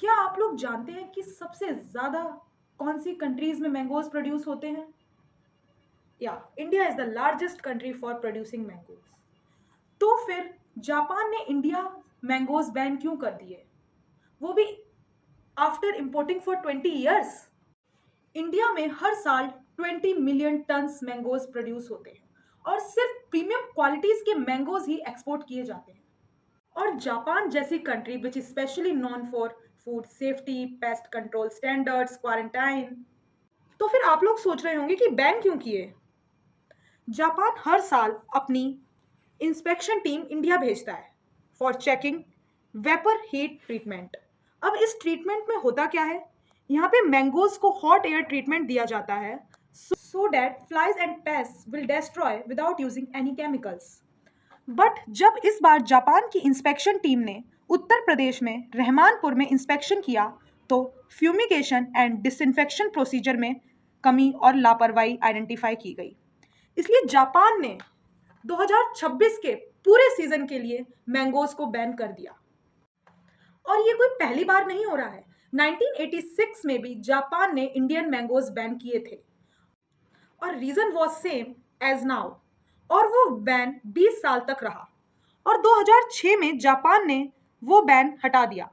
क्या आप लोग जानते हैं कि सबसे ज्यादा कौन सी कंट्रीज में मैंगोज प्रोड्यूस होते हैं? या India is the largest country for producing mangoes. तो फिर जापान ने इंडिया मैंगोज बैन क्यों कर दिए, वो भी after importing for 20 years? India में हर साल 20 मिलियन टन्स मैंगोज प्रोड्यूस होते हैं और सिर्फ प्रीमियम क्वालिटीज के मैंगोज ही एक्सपोर्ट किए जाते हैं। और जापान जैसी country which is specially known for food safety, pest control standards, quarantine. तो फिर आप लोग सोच रहे होंगे कि बैन क्यों किए। जापान हर साल अपनी इंस्पेक्शन टीम इंडिया भेजता है for checking vapour heat treatment. अब इस ट्रीटमेंट में होता क्या है, यहाँ पे मैंगोज को हॉट एयर ट्रीटमेंट दिया जाता है so that flies and paste will destroy without using any chemicals. But जब इस बार जापान की इंस्पेक्शन टीम ने उत्तर प्रदेश में रहमानपुर में इंस्पेक्शन किया तो फ्यूमिगेशन एंड डिसइंफेक्शन प्रोसीजर में कमी और लापरवाही आइडेंटिफाई की गई। इसलिए जापान ने 2026 के पूरे सीजन के लिए मैंगोज को बैन कर दिया। और ये कोई पहली बार नहीं हो रहा है। 1986 में भी जापान ने इंडियन मैंगोज बैन किए थे और reason was same as now, और वो बैन 20 साल तक रहा और 2006 में जापान ने वो बैन हटा दिया।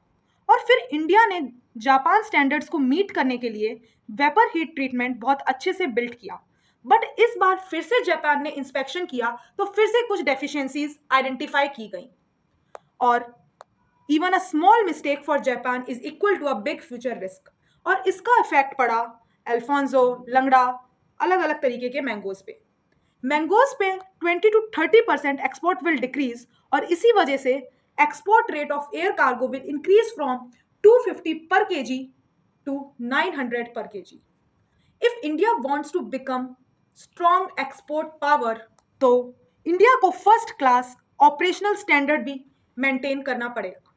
और फिर इंडिया ने जापान स्टैंडर्ड्स को मीट करने के लिए वेपर हीट ट्रीटमेंट बहुत अच्छे से बिल्ड किया। बट इस बार फिर से जापान ने इंस्पेक्शन किया तो फिर से कुछ डेफिशिएंसीज आइडेंटिफाई की गई और even a small mistake for Japan is equal to a big future risk. और इसका इफेक्ट पड़ा अल्फोंसो, लंगड़ा, अलग अलग तरीके के मैंगोज पे 20 to 30% एक्सपोर्ट विल डिक्रीज और इसी वजह से export rate of air cargo will increase from 250 per KG to 900 per KG. If India wants to become strong export power तो इंडिया को फर्स्ट क्लास ऑपरेशनल स्टैंडर्ड भी maintain करना पड़ेगा।